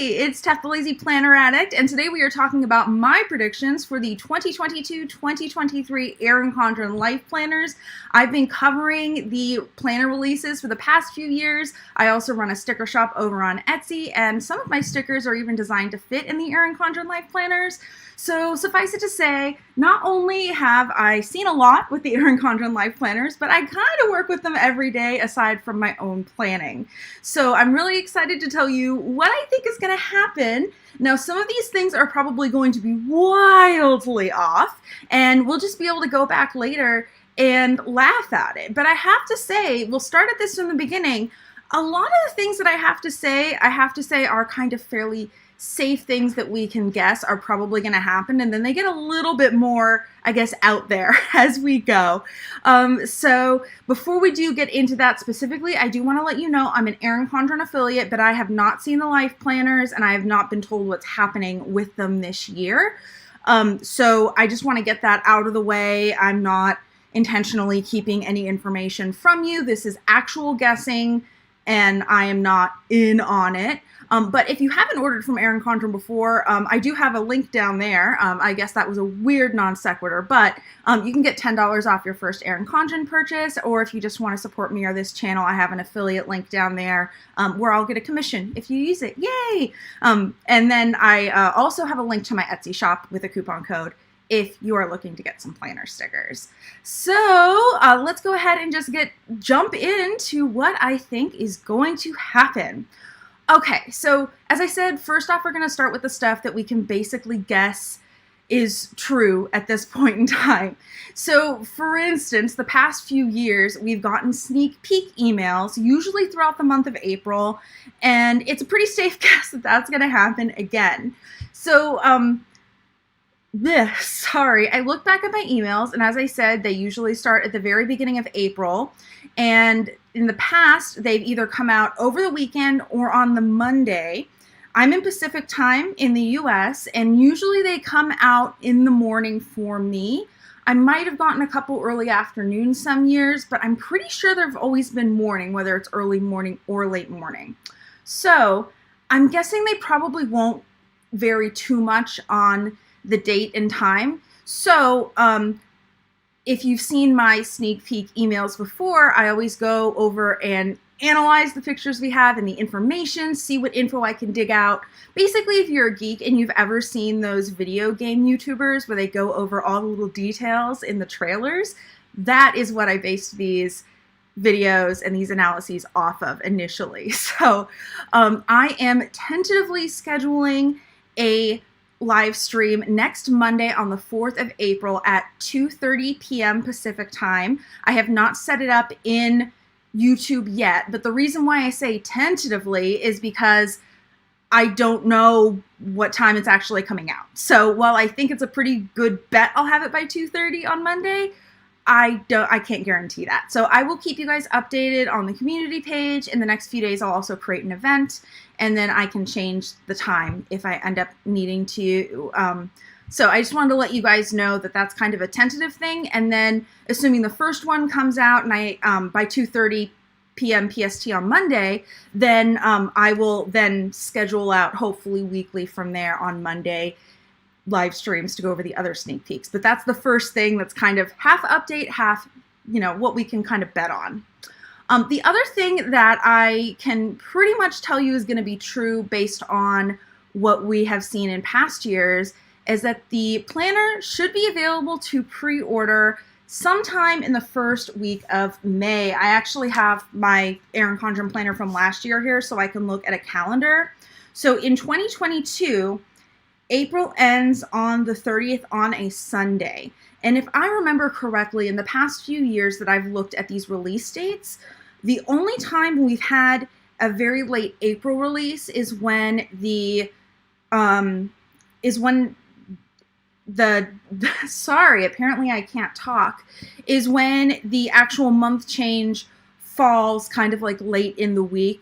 It's Tef the Lazy Planner Addict, and today we are talking about my predictions for the 2022-2023 Erin Condren Life Planners. I've been covering the planner releases for the past few years. I also run a sticker shop over on Etsy, and some of my stickers are even designed to fit in the Erin Condren Life Planners. So suffice it to say, not only have I seen a lot with the Erin Condren Life Planners, but I kind of work with them every day aside from my own planning. So I'm really excited to tell you what I think is going to happen. Now, some of these things are probably going to be wildly off, and we'll just be able to go back later and laugh at it. But I have to say, we'll start at this from the beginning. A lot of the things that I have to say are kind of fairly safe things that we can guess are probably going to happen, and then they get a little bit more, I guess, out there as we go. So before we do get into that specifically, I do want to let you know I'm an Erin Condren affiliate, but I have not seen the Life Planners, and I have not been told what's happening with them this year. So I just want to get that out of the way. I'm not intentionally keeping any information from you. This is actual guessing, and I am not in on it. But if you haven't ordered from Erin Condren before, I do have a link down there. I guess that was a weird non sequitur, but you can get $10 off your first Erin Condren purchase, or if you just want to support me or this channel, I have an affiliate link down there where I'll get a commission if you use it. Yay! And then I also have a link to my Etsy shop with a coupon code if you are looking to get some planner stickers. So let's go ahead and just jump into what I think is going to happen. Okay, so as I said, first off, we're going to start with the stuff that we can basically guess is true at this point in time. So, for instance, the past few years, we've gotten sneak peek emails, usually throughout the month of April, and it's a pretty safe guess that that's going to happen again. So, sorry, I looked back at my emails, and as I said, they usually start at the very beginning of April, and in the past, they've either come out over the weekend or on the Monday. I'm in Pacific time in the US, and usually they come out in the morning for me. I might have gotten a couple early afternoon some years, but I'm pretty sure they've always been morning, whether it's early morning or late morning. So I'm guessing they probably won't vary too much on the date and time. So if you've seen my sneak peek emails before, I always go over and analyze the pictures we have and the information, see what info I can dig out. Basically, if you're a geek and you've ever seen those video game YouTubers where they go over all the little details in the trailers, that is what I based these videos and these analyses off of initially. So I am tentatively scheduling a live stream next Monday on the 4th of April at 2:30 p.m. Pacific time. I have not set it up in YouTube yet, but the reason why I say tentatively is because I don't know what time it's actually coming out. So while I think it's a pretty good bet I'll have it by 2:30 on Monday, I can't guarantee that. So I will keep you guys updated on the community page. In the next few days, I'll also create an event, and then I can change the time if I end up needing to. So I just wanted to let you guys know that that's kind of a tentative thing. And then assuming the first one comes out and I by 2:30 p.m. PST on Monday, then I will then schedule out hopefully weekly from there on Monday live streams to go over the other sneak peeks. But that's the first thing that's kind of half update, half, what we can kind of bet on. The other thing that I can pretty much tell you is going to be true based on what we have seen in past years is that the planner should be available to pre-order sometime in the first week of May. I actually have my Erin Condren planner from last year here so I can look at a calendar. So in 2022, April ends on the 30th on a Sunday. And if I remember correctly, in the past few years that I've looked at these release dates, the only time we've had a very late April release is when sorry, apparently I can't talk, is when the actual month change falls kind of like late in the week,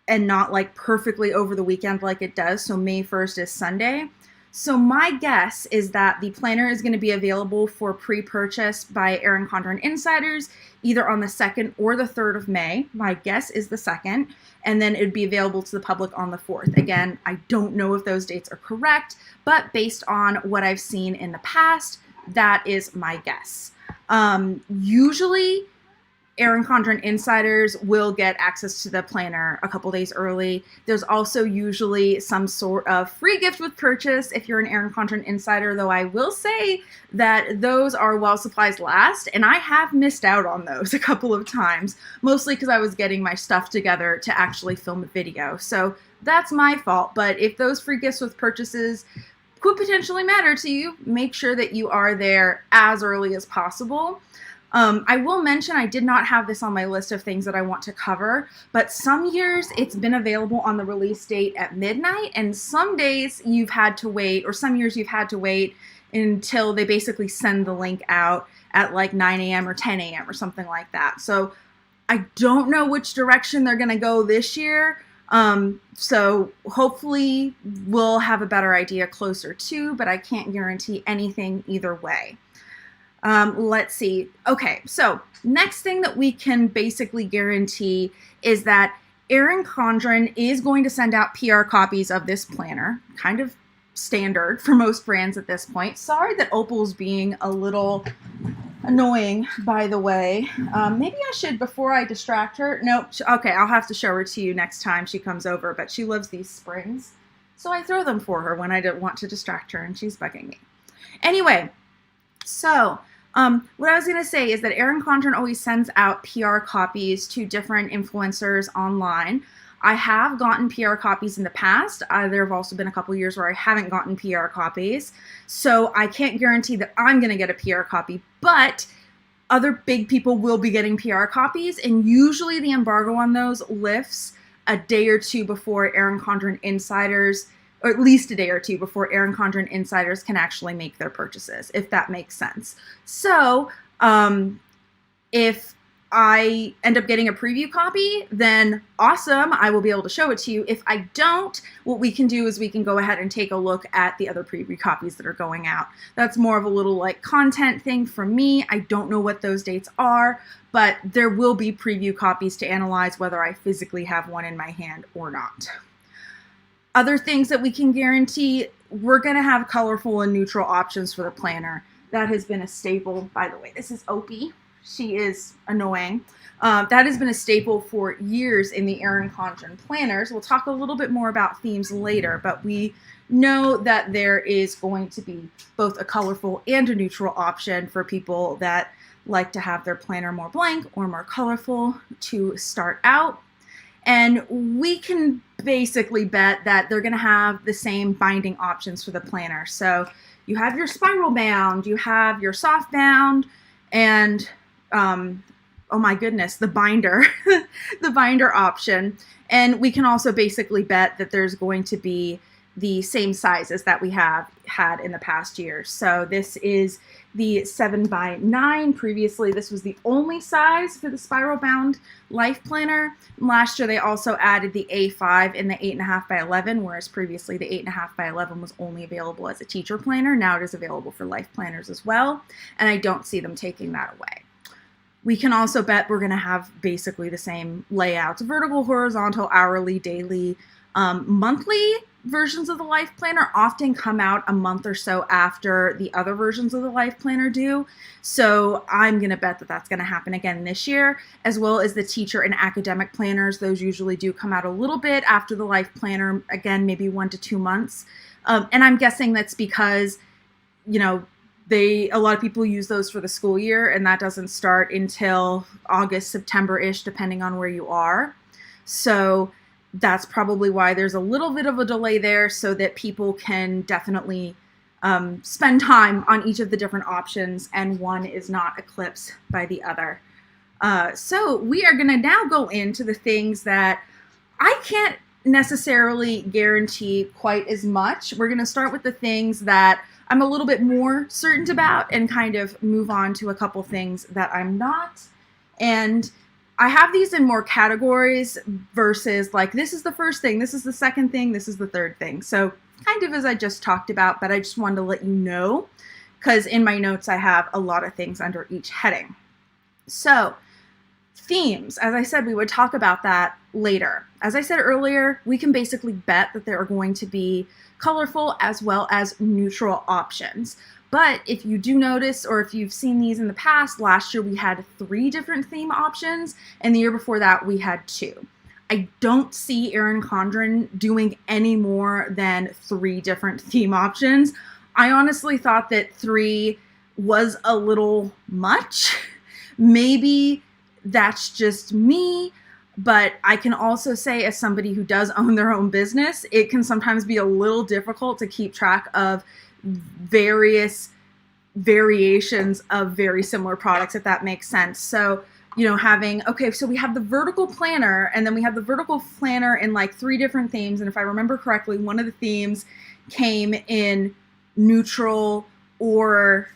and not like perfectly over the weekend like it does. So May 1st is Sunday. So my guess is that the planner is going to be available for pre-purchase by Erin Condren Insiders either on the 2nd or the 3rd of May. My guess is the 2nd. and then it would be available to the public on the 4th. Again, I don't know if those dates are correct, but based on what I've seen in the past, that is my guess. Usually, Erin Condren insiders will get access to the planner a couple days early. There's also usually some sort of free gift with purchase if you're an Erin Condren insider, though I will say that those are while supplies last, and I have missed out on those a couple of times, mostly because I was getting my stuff together to actually film a video. So that's my fault, but if those free gifts with purchases could potentially matter to you, make sure that you are there as early as possible. I will mention I did not have this on my list of things that I want to cover, but some years it's been available on the release date at midnight, and some days you've had to wait, or some years you've had to wait until they basically send the link out at like 9 a.m. or 10 a.m. or something like that. So I don't know which direction they're going to go this year. So hopefully we'll have a better idea closer to, but I can't guarantee anything either way. Let's see. Okay, so next thing that we can basically guarantee is that Erin Condren is going to send out PR copies of this planner, kind of standard for most brands at this point. Sorry that Opal's being a little annoying, by the way. Maybe I should, before I distract her. Nope. Okay, I'll have to show her to you next time she comes over, but she loves these springs, so I throw them for her when I don't want to distract her, and she's bugging me. Anyway, so what I was going to say is that Erin Condren always sends out PR copies to different influencers online. I have gotten PR copies in the past. There have also been a couple years where I haven't gotten PR copies. So I can't guarantee that I'm going to get a PR copy, but other big people will be getting PR copies. And usually the embargo on those lifts a day or two before Erin Condren insiders, or at least a day or two before Erin Condren insiders can actually make their purchases, if that makes sense. So if I end up getting a preview copy, then awesome, I will be able to show it to you. If I don't, what we can do is we can go ahead and take a look at the other preview copies that are going out. That's more of a little like content thing for me. I don't know what those dates are, but there will be preview copies to analyze whether I physically have one in my hand or not. Other things that we can guarantee, we're going to have colorful and neutral options for the planner. That has been a staple. By the way, this is Opie. She is annoying. That has been a staple for years in the Erin Condren Planners. We'll talk a little bit more about themes later, but we know that there is going to be both a colorful and a neutral option for people that like to have their planner more blank or more colorful to start out. And we can basically bet that they're going to have the same binding options for the planner. So you have your spiral bound, you have your soft bound, and oh my goodness, the binder, the binder option. And we can also basically bet that there's going to be the same sizes that we have had in the past years. So this is the 7x9. Previously, this was the only size for the spiral bound LifePlanner. Last year, they also added the A5 and the 8.5x11, whereas previously the 8.5x11 was only available as a teacher planner. Now it is available for LifePlanners as well, and I don't see them taking that away. We can also bet we're going to have basically the same layouts: vertical, horizontal, hourly, daily, monthly. Versions of the LifePlanner often come out a month or so after the other versions of the LifePlanner do. So I'm going to bet that that's going to happen again this year, as well as the teacher and academic planners. Those usually do come out a little bit after the LifePlanner, again, maybe 1 to 2 months. And I'm guessing that's because, you know, a lot of people use those for the school year, and that doesn't start until August, September-ish, depending on where you are. So that's probably why there's a little bit of a delay there, so that people can definitely spend time on each of the different options and one is not eclipsed by the other. So we are going to now go into the things that I can't necessarily guarantee quite as much. We're going to start with the things that I'm a little bit more certain about and kind of move on to a couple things that I'm not. And I have these in more categories versus like, this is the first thing, this is the second thing, this is the third thing. So kind of as I just talked about, but I just wanted to let you know, because in my notes I have a lot of things under each heading. So Themes, as I said, we would talk about that later. As I said earlier, we can basically bet that there are going to be colorful as well as neutral options. But if you do notice, or if you've seen these in the past, last year we had 3 different theme options, and the year before that we had 2. I don't see Erin Condren doing any more than 3 different theme options. I honestly thought that 3 was a little much. Maybe that's just me, but I can also say, as somebody who does own their own business, it can sometimes be a little difficult to keep track of various variations of very similar products, if that makes sense. So, you know, so we have the vertical planner, and then we have the vertical planner in like 3 different themes. And if I remember correctly, one of the themes came in neutral or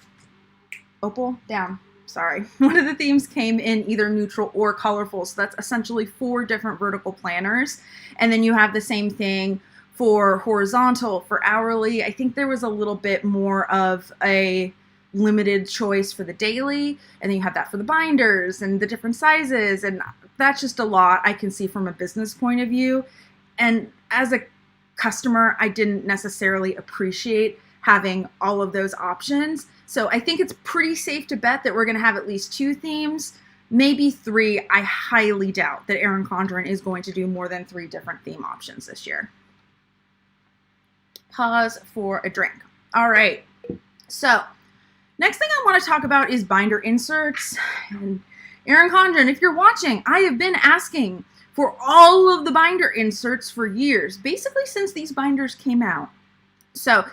opal down. Sorry. One of the themes came in either neutral or colorful. So that's essentially 4 different vertical planners. And then you have the same thing for horizontal, for hourly. I think there was a little bit more of a limited choice for the daily. And then you have that for the binders and the different sizes. And that's just a lot I can see from a business point of view. And as a customer, I didn't necessarily appreciate having all of those options. So I think it's pretty safe to bet that we're going to have at least 2 themes, maybe 3. I highly doubt that Erin Condren is going to do more than 3 different theme options this year. Pause for a drink. All right. So next thing I want to talk about is binder inserts. And Erin Condren, if you're watching, I have been asking for all of the binder inserts for years, basically since these binders came out. So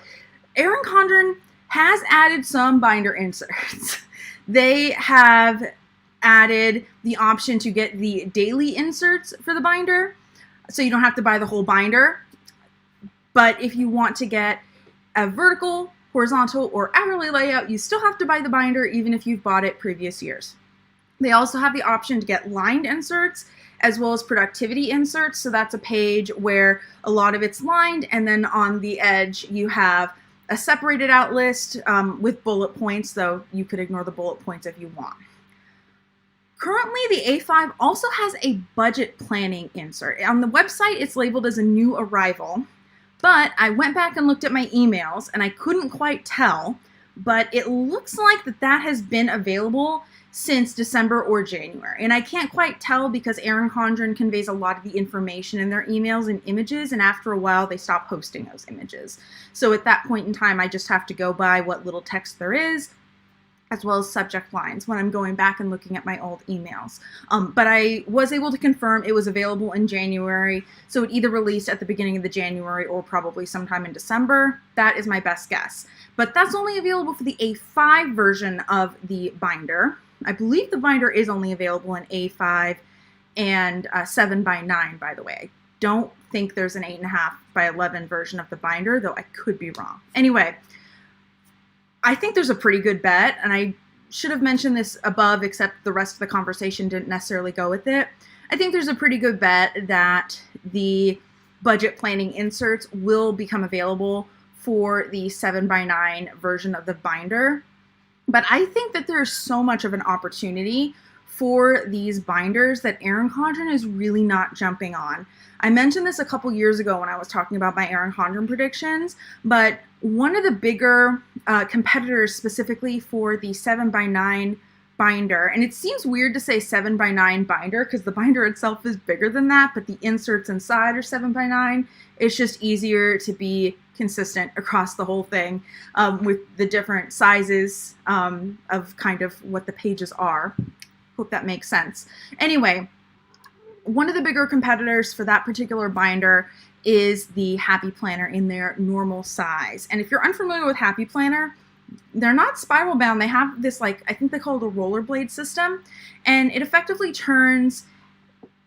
Erin Condren has added some binder inserts. They have added the option to get the daily inserts for the binder, so you don't have to buy the whole binder. But if you want to get a vertical, horizontal, or hourly layout, you still have to buy the binder even if you've bought it previous years. They also have the option to get lined inserts as well as productivity inserts. So that's a page where a lot of it's lined, and then on the edge you have a separated out list with bullet points, though you could ignore the bullet points if you want. Currently, the A5 also has a budget planning insert. On the website, it's labeled as a new arrival, but I went back and looked at my emails and I couldn't quite tell, but it looks like that has been available since December or January. And I can't quite tell because Erin Condren conveys a lot of the information in their emails in images, and after a while they stop posting those images. So at that point in time, I just have to go by what little text there is, as well as subject lines when I'm going back and looking at my old emails. But I was able to confirm it was available in January, so it either released at the beginning of the January or probably sometime in December. That is my best guess. But that's only available for the A5 version of the binder. I believe the binder is only available in A5 and 7x9, by the way. I don't think there's an 8.5x11 version of the binder, though I could be wrong. Anyway, I think there's a pretty good bet, and I should have mentioned this above, except the rest of the conversation didn't necessarily go with it. I think there's a pretty good bet that the budget planning inserts will become available for the 7x9 version of the binder. But I think that there's so much of an opportunity for these binders that Erin Condren is really not jumping on. I mentioned this a couple years ago when I was talking about my Erin Condren predictions, but one of the bigger competitors specifically for the 7x9 binder, and it seems weird to say 7x9 binder because the binder itself is bigger than that, but the inserts inside are 7x9. It's just easier to be consistent across the whole thing with the different sizes of kind of what the pages are. Hope that makes sense. Anyway, one of the bigger competitors for that particular binder is the Happy Planner in their normal size. And if you're unfamiliar with Happy Planner, they're not spiral bound. They have this, like, I think they call it a rollerblade system, and it effectively turns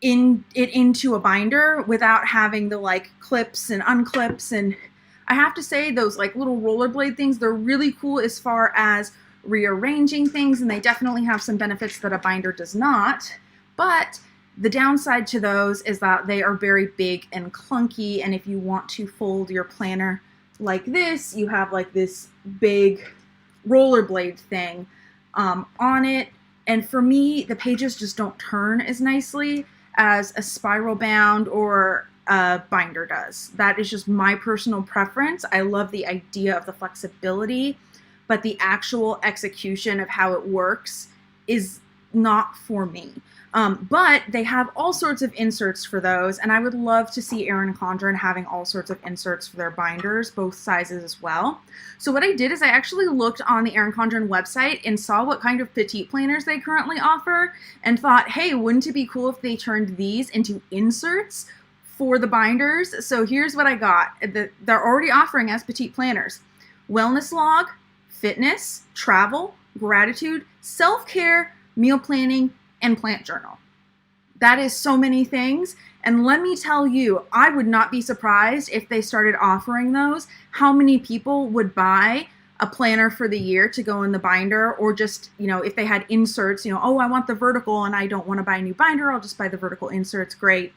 into a binder without having the like clips and unclips. And I have to say, those like little rollerblade things, they're really cool as far as rearranging things, and they definitely have some benefits that a binder does not. But the downside to those is that they are very big and clunky, and if you want to fold your planner like this, you have like this big rollerblade thing on it, And for me, the pages just don't turn as nicely as a spiral bound or a binder does. That is just my personal preference. I love the idea of the flexibility, but the actual execution of how it works is not for me. But they have all sorts of inserts for those, and I would love to see Erin Condren having all sorts of inserts for their binders, both sizes as well. So what I did is I actually looked on the Erin Condren website and saw what kind of petite planners they currently offer and thought, hey, wouldn't it be cool if they turned these into inserts for the binders? So here's what I got. They're already offering as petite planners: wellness log, fitness, travel, gratitude, self-care, meal planning, and plant journal. That is so many things. And let me tell you, I would not be surprised if they started offering those. How many people would buy a planner for the year to go in the binder, or just, if they had inserts, oh, I want the vertical and I don't want to buy a new binder, I'll just buy the vertical inserts. Great.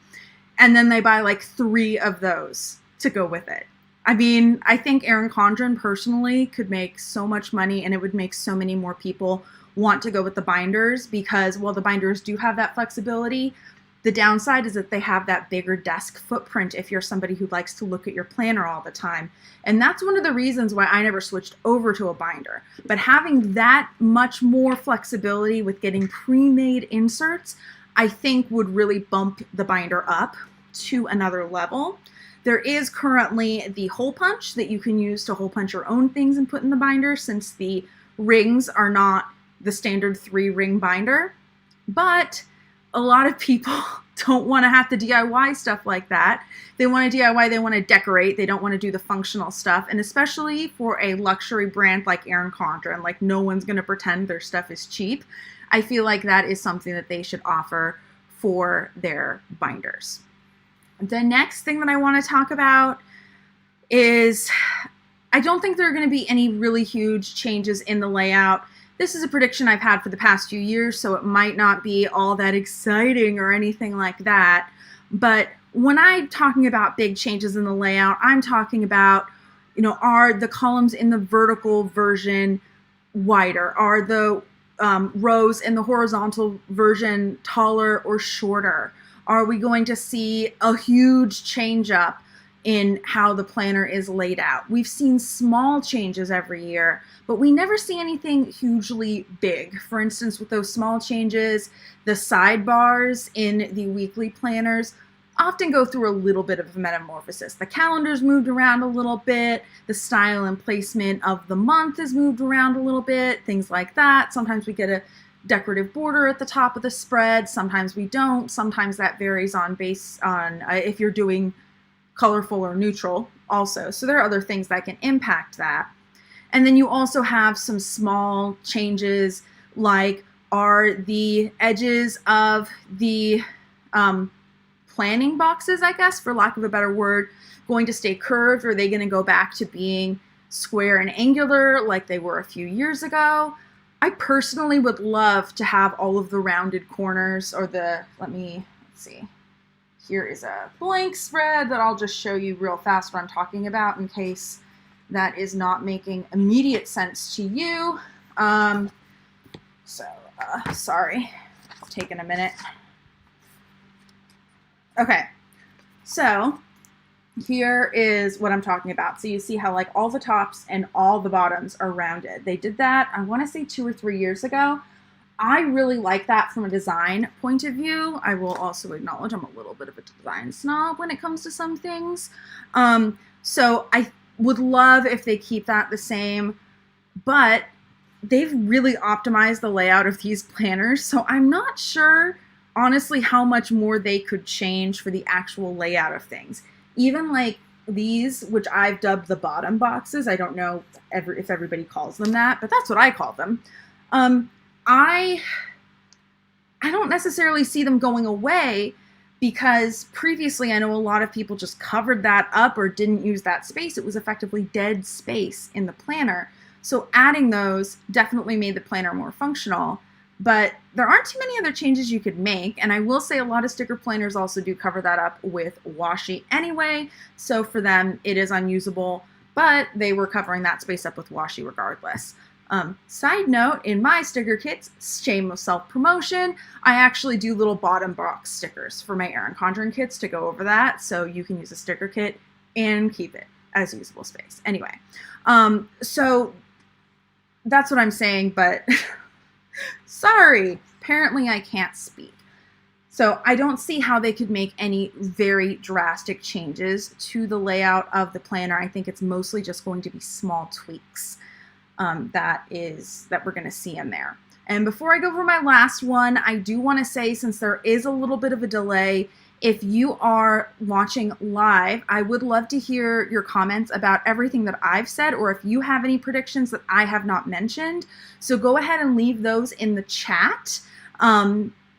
And then they buy like 3 of those to go with it. I mean, I think Erin Condren personally could make so much money, and it would make so many more people want to go with the binders, because while the binders do have that flexibility, the downside is that they have that bigger desk footprint if you're somebody who likes to look at your planner all the time. And that's one of the reasons why I never switched over to a binder. But having that much more flexibility with getting pre-made inserts, I think would really bump the binder up to another level. There is currently the hole punch that you can use to hole punch your own things and put in the binder, since the rings are not the standard 3-ring binder. But a lot of people don't want to have to DIY stuff like that. They want to DIY, they want to decorate, they don't want to do the functional stuff. And especially for a luxury brand like Erin Condren, like no one's going to pretend their stuff is cheap. I feel like that is something that they should offer for their binders. The next thing that I want to talk about is, I don't think there are going to be any really huge changes in the layout. This is a prediction I've had for the past few years, so it might not be all that exciting or anything like that. But when I'm talking about big changes in the layout, I'm talking about, are the columns in the vertical version wider? Are the rows in the horizontal version taller or shorter? Are we going to see a huge change up in how the planner is laid out? We've seen small changes every year, but we never see anything hugely big. For instance, with those small changes, the sidebars in the weekly planners often go through a little bit of a metamorphosis. The calendar's moved around a little bit, the style and placement of the month is moved around a little bit, things like that. Sometimes we get a decorative border at the top of the spread, sometimes we don't. Sometimes that varies based on if you're doing colorful or neutral also. So there are other things that can impact that. And then you also have some small changes, like, are the edges of the planning boxes, I guess, for lack of a better word, going to stay curved, or are they going to go back to being square and angular like they were a few years ago? I personally would love to have all of the rounded corners, or let's see. Here is a blank spread that I'll just show you real fast what I'm talking about, in case that is not making immediate sense to you. Sorry, it's taking a minute. Okay, so here is what I'm talking about. So you see how like all the tops and all the bottoms are rounded. They did that, I want to say 2 or 3 years ago. I really like that from a design point of view. I will also acknowledge I'm a little bit of a design snob when it comes to some things. So I would love if they keep that the same, but they've really optimized the layout of these planners. So I'm not sure, honestly, how much more they could change for the actual layout of things. Even like these, which I've dubbed the bottom boxes. I don't know if everybody calls them that, but that's what I call them. I don't necessarily see them going away, because previously I know a lot of people just covered that up or didn't use that space. It was effectively dead space in the planner. So adding those definitely made the planner more functional, but there aren't too many other changes you could make. And I will say a lot of sticker planners also do cover that up with washi anyway. So for them, it is unusable, but they were covering that space up with washi regardless. Side note, in my sticker kits, shameless self-promotion, I actually do little bottom box stickers for my Erin Condren kits to go over that, so you can use a sticker kit and keep it as usable space. Anyway, so that's what I'm saying, but sorry, apparently I can't speak. So I don't see how they could make any very drastic changes to the layout of the planner. I think it's mostly just going to be small tweaks that we're going to see in there. And before I go over my last one, I do want to say, since there is a little bit of a delay, if you are watching live, I would love to hear your comments about everything that I've said, or if you have any predictions that I have not mentioned. So go ahead and leave those in the chat.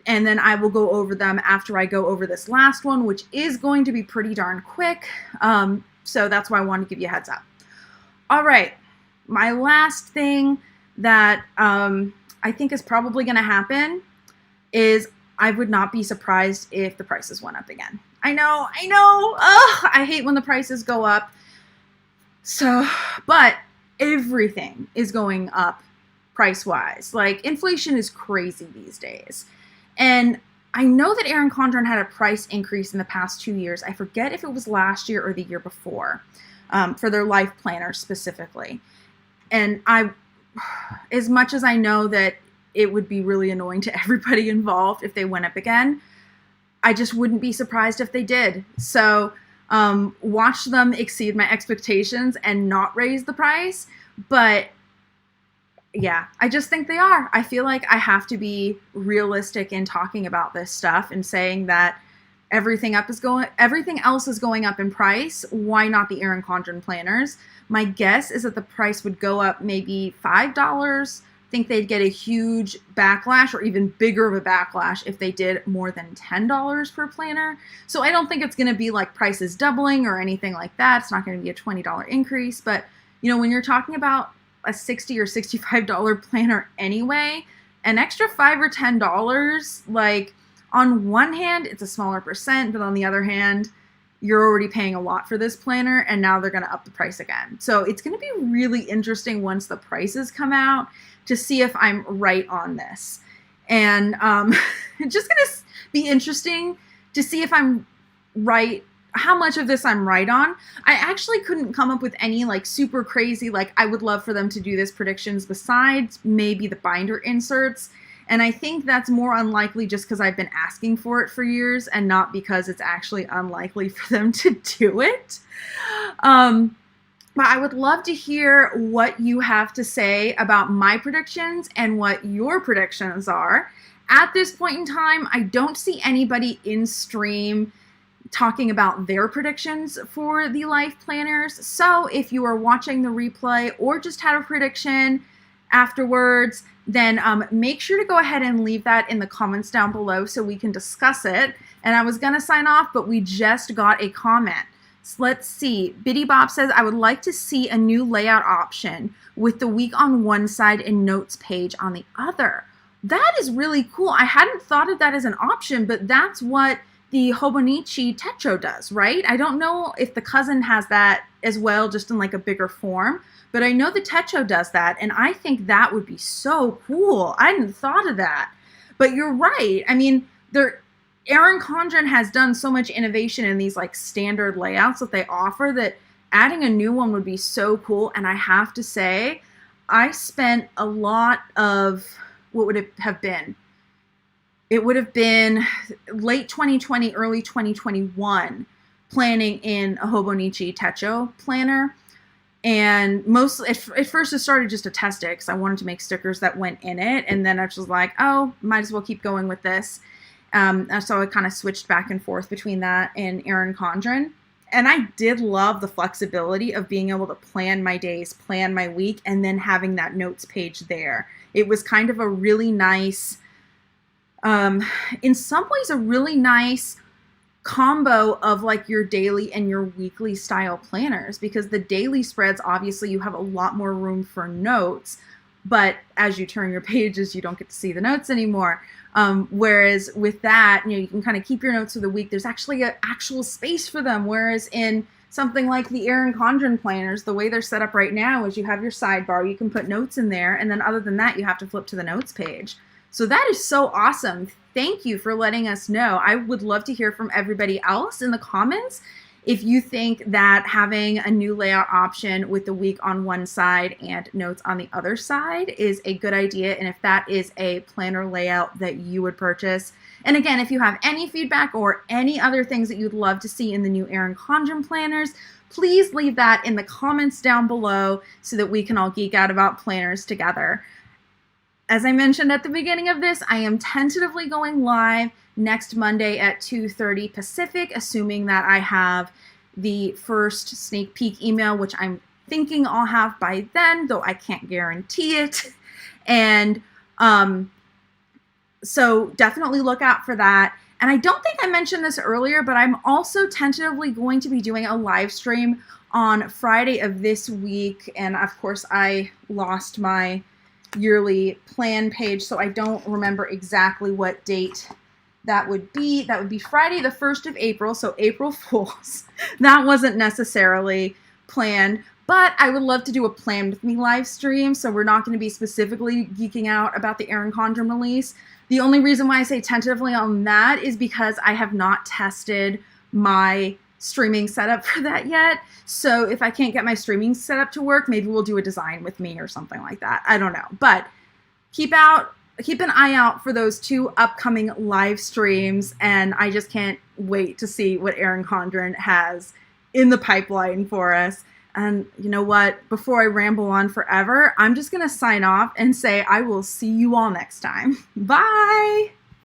And then I will go over them after I go over this last one, which is going to be pretty darn quick. So that's why I wanted to give you a heads up. All right. My last thing that I think is probably going to happen is I would not be surprised if the prices went up again. I know. Ugh, I hate when the prices go up. So, but everything is going up price-wise. Like, inflation is crazy these days. And I know that Erin Condren had a price increase in the past 2 years. I forget if it was last year or the year before, for their LifePlanner specifically. And as much as I know that it would be really annoying to everybody involved if they went up again, I just wouldn't be surprised if they did. So watch them exceed my expectations and not raise the price. But yeah, I just think they are. I feel like I have to be realistic in talking about this stuff and saying that everything else is going up in price. Why not the Erin Condren planners? My guess is that the price would go up maybe $5. I think they'd get a huge backlash, or even bigger of a backlash if they did more than $10 per planner. So I don't think it's going to be like prices doubling or anything like that. It's not going to be a $20 increase. But, you know, when you're talking about a $60 or $65 planner anyway, an extra $5 or $10, like, on one hand, it's a smaller percent, but on the other hand, you're already paying a lot for this planner, and now they're going to up the price again. So it's going to be really interesting once the prices come out to see if I'm right on this. And it's just going to be interesting to see if I'm right, how much of this I'm right on. I actually couldn't come up with any like super crazy, like I would love for them to do this predictions besides maybe the binder inserts. And I think that's more unlikely just because I've been asking for it for years and not because it's actually unlikely for them to do it. But I would love to hear what you have to say about my predictions and what your predictions are. At this point in time, I don't see anybody in stream talking about their predictions for the LifePlanners. So if you are watching the replay or just had a prediction afterwards, then make sure to go ahead and leave that in the comments down below so we can discuss it. And I was going to sign off, but we just got a comment. So let's see. Biddy Bob says, I would like to see a new layout option with the week on one side and notes page on the other. That is really cool. I hadn't thought of that as an option, but that's what the Hobonichi Techo does, right? I don't know if the cousin has that as well, just in like a bigger form. But I know the Techo does that, and I think that would be so cool. I hadn't thought of that. But you're right. I mean, Erin Condren has done so much innovation in these like standard layouts that they offer that adding a new one would be so cool. And I have to say, I spent a lot of, what would it have been? It would have been late 2020, early 2021, planning in a Hobonichi Techo planner. And at first it started just to test it because I wanted to make stickers that went in it. And then I was just like, oh, might as well keep going with this. So I kind of switched back and forth between that and Erin Condren. And I did love the flexibility of being able to plan my days, plan my week, and then having that notes page there. It was kind of a really nice, in some ways, a really nice combo of like your daily and your weekly style planners, because the daily spreads, obviously you have a lot more room for notes, but as you turn your pages, you don't get to see the notes anymore. Whereas with that, you know, you can kind of keep your notes for the week. There's actually an actual space for them. Whereas in something like the Erin Condren Planners, the way they're set up right now is you have your sidebar, you can put notes in there, and then other than that, you have to flip to the notes page. So that is so awesome. Thank you for letting us know. I would love to hear from everybody else in the comments if you think that having a new layout option with the week on one side and notes on the other side is a good idea, and if that is a planner layout that you would purchase. And again, if you have any feedback or any other things that you'd love to see in the new Erin Condren Planners, please leave that in the comments down below so that we can all geek out about planners together. As I mentioned at the beginning of this, I am tentatively going live next Monday at 2:30 Pacific, assuming that I have the first sneak peek email, which I'm thinking I'll have by then, though I can't guarantee it. And so definitely look out for that. And I don't think I mentioned this earlier, but I'm also tentatively going to be doing a live stream on Friday of this week. And of course, I lost my yearly plan page, so I don't remember exactly what date that would be. That would be Friday the 1st of April, so April Fools. That wasn't necessarily planned, but I would love to do a Plan With Me live stream, so we're not going to be specifically geeking out about the Erin Condren release. The only reason why I say tentatively on that is because I have not tested my streaming setup for that yet. So if I can't get my streaming setup to work, maybe we'll do a design with me or something like that. I don't know. But keep an eye out for those 2 upcoming live streams, and I just can't wait to see what Erin Condren has in the pipeline for us. And you know what? Before I ramble on forever, I'm just going to sign off and say I will see you all next time. Bye!